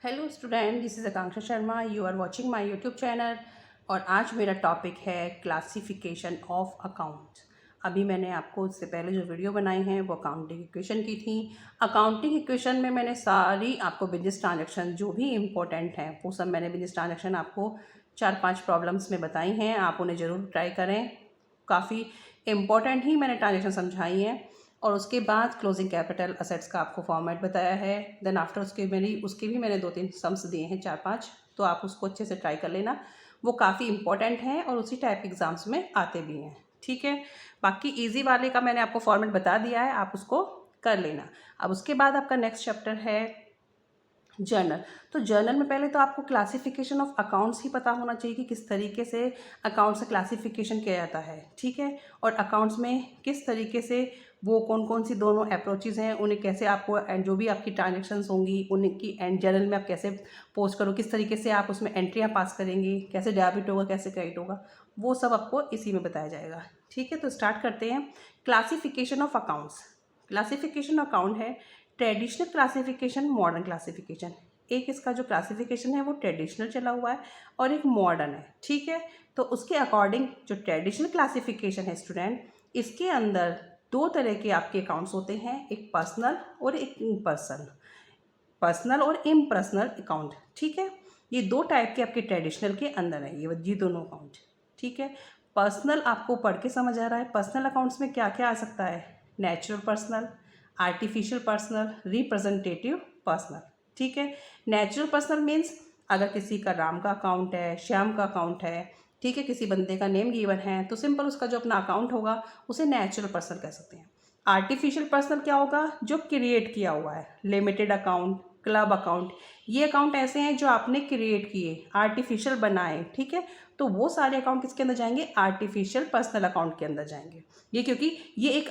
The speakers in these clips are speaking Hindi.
Hello students, this is Akanksha Sharma. You are watching my YouTube channel. और आज मेरा टॉपिक है क्लासिफिकेशन ऑफ अकाउंट्स। अभी मैंने आपको इससे पहले जो वीडियो बनाई हैं वो अकाउंटिंग इक्वेशन की थी। अकाउंटिंग इक्वेशन में मैंने सारी आपको बिजनेस ट्रांजैक्शन जो भी इम्पोर्टेंट हैं वो सब मैंने बिजनेस ट्रांजैक्शन आपको 4-5 प्रॉब्लम्स में बताई हैं। आप उन्हें ज़रूर ट्राई करें। काफ़ी इम्पोर्टेंट ही मैंने ट्रांजैक्शन समझाई हैं। और उसके बाद क्लोजिंग कैपिटल असेट्स का आपको फॉर्मेट बताया है। देन आफ्टर उसके भी मैंने 2-3 सम्स दिए हैं, 4-5। तो आप उसको अच्छे से ट्राई कर लेना। वो काफ़ी इंपॉर्टेंट हैं और उसी टाइप एग्जाम्स में आते भी हैं। ठीक है। बाकी इजी वाले का मैंने आपको फॉर्मेट बता दिया है, आप उसको कर लेना। अब उसके बाद आपका नेक्स्ट चैप्टर है जर्नल। तो जर्नल में पहले तो आपको क्लासिफिकेशन ऑफ अकाउंट्स ही पता होना चाहिए कि किस तरीके से अकाउंट्स का क्लासिफिकेशन किया जाता है। ठीक है। और अकाउंट्स में किस तरीके से वो कौन कौन सी दोनों अप्रोचेज़ हैं, उन्हें कैसे आपको एंड जो भी आपकी ट्रांजेक्शन्स होंगी उनकी एंड जर्नल में आप कैसे पोस्ट करो, किस तरीके से आप उसमें एंट्रियाँ पास करेंगे, कैसे डेबिट होगा कैसे क्रेडिट होगा, वो सब आपको इसी में बताया जाएगा। ठीक है। तो स्टार्ट करते हैं। Classification of accounts. Classification account है ट्रेडिशनल क्लासिफिकेशन, मॉडर्न क्लासिफिकेशन। एक इसका जो क्लासिफिकेशन है वो ट्रेडिशनल चला हुआ है और एक मॉडर्न है। ठीक है। तो उसके अकॉर्डिंग जो ट्रेडिशनल क्लासिफिकेशन है स्टूडेंट, इसके अंदर दो तरह के आपके अकाउंट्स होते हैं, एक पर्सनल और एक इम्पर्सनल। पर्सनल और इम्पर्सनल अकाउंट। ठीक है। ये दो टाइप के आपके ट्रेडिशनल के अंदर है, ये दोनों अकाउंट। ठीक है। पर्सनल आपको पढ़ के समझ आ रहा है। पर्सनल अकाउंट्स में क्या क्या आ सकता है? Natural personal, artificial personal, representative personal. ठीक है। नेचुरल पर्सनल मीन्स अगर किसी का राम का अकाउंट है, श्याम का अकाउंट है, ठीक है, किसी बंदे का नेम गिवन है, तो सिंपल उसका जो अपना अकाउंट होगा उसे नेचुरल पर्सनल कह सकते हैं। आर्टिफिशियल पर्सनल क्या होगा? जो क्रिएट किया हुआ है, लिमिटेड अकाउंट, क्लब अकाउंट। ये अकाउंट ऐसे हैं जो आपने क्रिएट किए, आर्टिफिशियल बनाए। ठीक है। तो वो सारे अकाउंट किसके अंदर जाएंगे? आर्टिफिशियल पर्सनल अकाउंट के अंदर जाएंगे। ये क्योंकि ये एक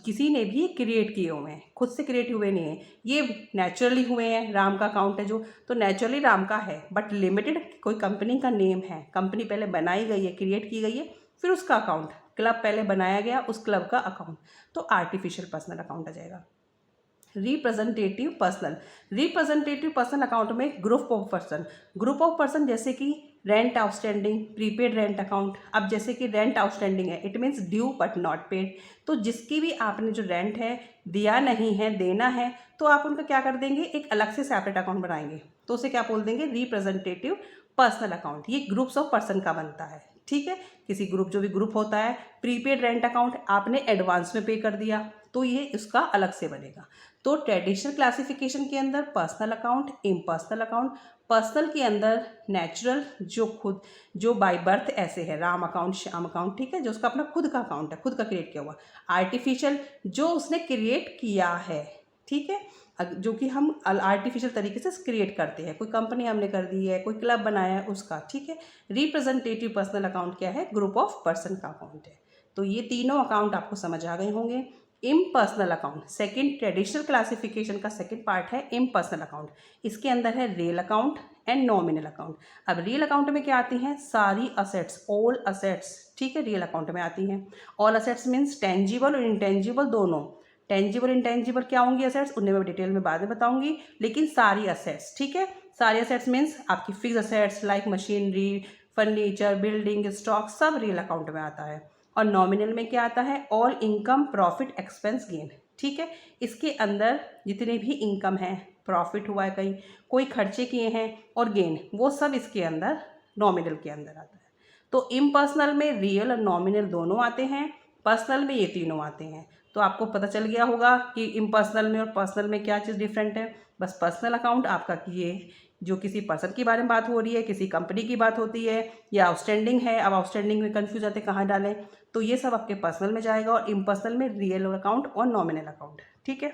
किसी ने भी क्रिएट किए हुए हैं, खुद से क्रिएट हुए नहीं हैं, ये नेचुरली हुए हैं। राम का अकाउंट है जो, तो नेचुरली राम का है, बट लिमिटेड कोई कंपनी का नेम है, कंपनी पहले बनाई गई है, क्रिएट की गई है, फिर उसका अकाउंट। क्लब पहले बनाया गया, उस क्लब का अकाउंट, तो आर्टिफिशियल पर्सनल अकाउंट आ जाएगा। रिप्रेजेंटेटिव पर्सन अकाउंट में ग्रुप ऑफ पर्सन जैसे कि rent outstanding, prepaid rent account. अब जैसे कि रेंट आउटस्टैंडिंग है, it means due but not paid. तो जिसकी भी आपने जो रेंट है दिया नहीं है, देना है, तो आप उनका क्या कर देंगे? एक अलग से सेपरेट अकाउंट बनाएंगे, तो उसे क्या बोल देंगे? Representative personal account. ये ग्रुप्स ऑफ पर्सन का बनता है। ठीक है। किसी ग्रुप, जो भी ग्रुप होता है, प्रीपेड रेंट अकाउंट आपने एडवांस में पे कर दिया, तो ये उसका अलग से बनेगा। तो ट्रेडिशनल क्लासिफिकेशन के अंदर personal account, impersonal account. Personal के अंदर नेचुरल, जो बाय बर्थ ऐसे है, राम अकाउंट, श्याम अकाउंट। ठीक है। जो उसका अपना खुद का अकाउंट है, खुद का क्रिएट किया हुआ। आर्टिफिशियल, जो उसने क्रिएट किया है। ठीक है। जो कि हम आर्टिफिशियल तरीके से क्रिएट करते हैं, कोई कंपनी हमने कर दी है, कोई क्लब बनाया है, उसका। ठीक है। रिप्रेजेंटेटिव पर्सनल अकाउंट क्या है? ग्रुप ऑफ पर्सन का अकाउंट है। तो ये तीनों अकाउंट आपको समझ आ गए होंगे। Impersonal account, second traditional classification का सेकंड पार्ट है इम्पर्सनल अकाउंट। इसके अंदर है real account and nominal account. अब रियल अकाउंट में क्या आती हैं? सारी असेट्स, ऑल असेट्स। ठीक है। रियल अकाउंट में आती हैं। ऑल असेट्स मीन्स टेंजिबल और इंटेंजिबल दोनों। टेंजिबल इंटेंजिबल क्या होंगी असेट्स, उन्हें मैं डिटेल में बाद में बताऊंगी, लेकिन सारी असेट्स। ठीक है। सारी असेट्स मीन्स आपकी fix assets like machinery, furniture, building, stock, सब रियल अकाउंट में आता है। और नॉमिनल में क्या आता है? All income, profit, expense, gain. ठीक है। इसके अंदर जितने भी इनकम है, प्रॉफिट हुआ है कहीं, कोई खर्चे किए हैं, और गेन, वो सब इसके अंदर नॉमिनल के अंदर आता है। तो इम्पर्सनल में रियल और नॉमिनल दोनों आते हैं, पर्सनल में ये तीनों आते हैं। तो आपको पता चल गया होगा कि इम्पर्सनल में और पर्सनल में क्या चीज़ डिफरेंट है। बस पर्सनल अकाउंट आपका कि ये जो किसी पर्सन के बारे में बात हो रही है, किसी कंपनी की बात होती है, या आउटस्टैंडिंग है। अब आउटस्टैंडिंग में कन्फ्यूज आते कहाँ डालें, तो ये सब आपके पर्सनल में जाएगा, और इम्पर्सनल में रियल अकाउंट और नॉमिनल अकाउंट। ठीक है।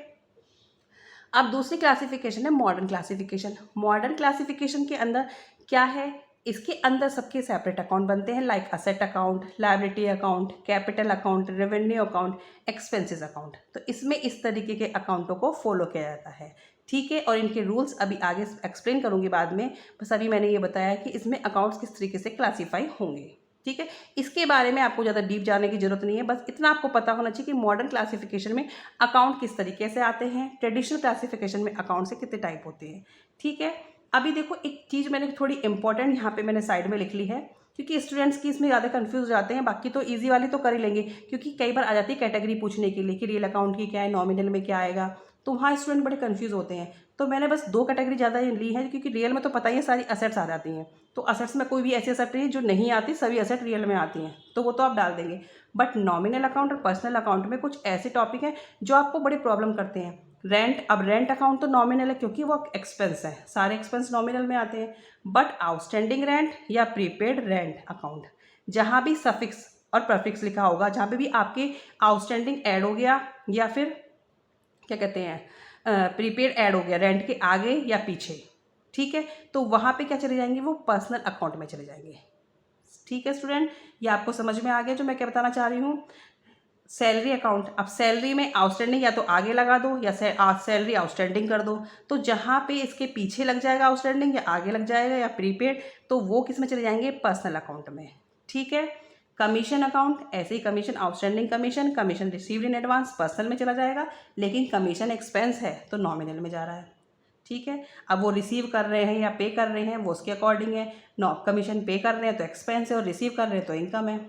अब दूसरी क्लासिफिकेशन है मॉडर्न क्लासिफिकेशन। मॉडर्न क्लासिफिकेशन के अंदर क्या है? इसके अंदर सबके सेपरेट अकाउंट बनते हैं, like asset account, liability account, capital account, revenue account, expenses account. तो इसमें इस तरीके के अकाउंटों को फॉलो किया जाता है। ठीक है। और इनके रूल्स अभी आगे एक्सप्लेन करूंगी बाद में, बस अभी मैंने ये बताया कि इसमें अकाउंट्स किस तरीके से क्लासीफाई होंगे। ठीक है। इसके बारे में आपको ज़्यादा डीप जाने की जरूरत नहीं है, बस इतना आपको पता होना चाहिए कि मॉडर्न क्लासिफिकेशन में अकाउंट किस तरीके से आते हैं, ट्रेडिशनल क्लासिफिकेशन में अकाउंट से कितने टाइप होते हैं। ठीक है। अभी देखो एक चीज़ मैंने थोड़ी इंपॉर्टेंट यहाँ पे मैंने साइड में लिख ली है, क्योंकि स्टूडेंट्स की इसमें ज़्यादा कंफ्यूज जाते हैं। बाकी तो इजी वाली तो कर ही लेंगे, क्योंकि कई बार आ जाती है कैटेगरी पूछने के लिए कि रियल अकाउंट की क्या है, नॉमिनल में क्या आएगा, तो वहाँ स्टूडेंट बड़े कंफ्यूज होते हैं। तो मैंने बस 2 कैटेगरी ज़्यादा ली है, क्योंकि रियल में तो पता ही है सारी असेट्स आ जाती हैं। तो असेट्स में कोई भी ऐसी असेट नहीं है जो नहीं आती, सभी असेट रियल में आती हैं, तो वो तो आप डाल देंगे। बट नॉमिनल अकाउंट और पर्सनल अकाउंट में कुछ ऐसे टॉपिक हैं जो आपको बड़ी प्रॉब्लम करते हैं। रेंट, अब रेंट अकाउंट तो नॉमिनल है क्योंकि वो एक्सपेंस है, सारे एक्सपेंस नॉमिनल में आते हैं। बट आउटस्टैंडिंग रेंट या प्रीपेड रेंट अकाउंट, जहाँ भी सफिक्स और प्रफिक्स लिखा होगा, जहाँ पे भी आपके आउटस्टैंडिंग ऐड हो गया या फिर क्या कहते हैं प्रीपेड ऐड हो गया रेंट के आगे या पीछे, ठीक है, तो वहाँ पे क्या चले जाएंगे, वो पर्सनल अकाउंट में चले जाएंगे। ठीक है स्टूडेंट, ये आपको समझ में आ गया जो मैं क्या बताना चाह रही हूँ। सैलरी अकाउंट, अब सैलरी में आउटस्टैंडिंग या तो आगे लगा दो या सैलरी आउटस्टैंडिंग कर दो, तो जहाँ पे इसके पीछे लग जाएगा आउटस्टैंडिंग या आगे लग जाएगा या प्रीपेड, तो वो किस में चले जाएंगे, पर्सनल अकाउंट में। ठीक है, कमीशन अकाउंट ऐसे ही, commission outstanding commission, commission received in advance personal में चला जाएगा, लेकिन कमीशन एक्सपेंस है तो नॉमिनल में जा रहा है। ठीक है, अब वो रिसीव कर रहे हैं या पे कर रहे हैं वो उसके अकॉर्डिंग है। कमीशन पे कर रहे हैं तो एक्सपेंस है और रिसीव कर रहे हैं तो इनकम है।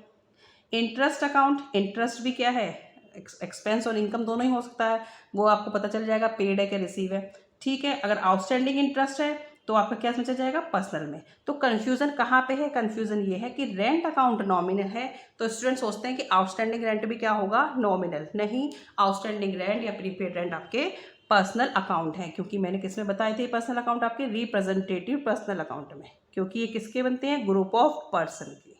इंटरेस्ट अकाउंट, इंटरेस्ट भी क्या है, एक्सपेंस और इनकम दोनों ही हो सकता है, वो आपको पता चल जाएगा पेड है क्या रिसीव है। ठीक है, अगर आउटस्टैंडिंग इंटरेस्ट है तो आपका क्या समझा जाएगा, पर्सनल में। तो कन्फ्यूजन कहाँ पे है, कन्फ्यूजन ये है कि रेंट अकाउंट नॉमिनल है तो स्टूडेंट सोचते हैं कि आउटस्टैंडिंग रेंट भी क्या होगा, नॉमिनल। नहीं, आउटस्टैंडिंग रेंट या प्रीपेड रेंट आपके पर्सनल अकाउंट है, क्योंकि मैंने किसमें बताए थे पर्सनल अकाउंट, आपके रिप्रेजेंटेटिव पर्सनल अकाउंट में, क्योंकि ये किसके बनते हैं, ग्रुप ऑफ पर्सन के।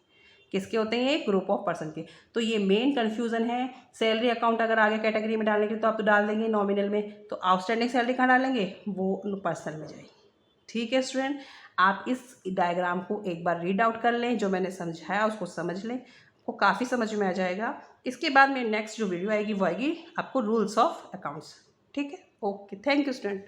किसके होते हैं ये, ग्रुप ऑफ पर्सन के। तो ये मेन कन्फ्यूजन है। सैलरी अकाउंट अगर आगे कैटेगरी में डालने के तो आप तो डाल देंगे नॉमिनल में, तो आउटस्टैंडिंग सैलरी कहाँ डालेंगे, वो पर्सनल में जाएगी। ठीक है स्टूडेंट, आप इस डायग्राम को एक बार रीड आउट कर लें, जो मैंने समझाया उसको समझ लें, आपको काफ़ी समझ में आ जाएगा। इसके बाद में नेक्स्ट जो वीडियो आएगी वो आएगी आपको रूल्स ऑफ अकाउंट्स। ठीक है, ओके, थैंक यू स्टूडेंट।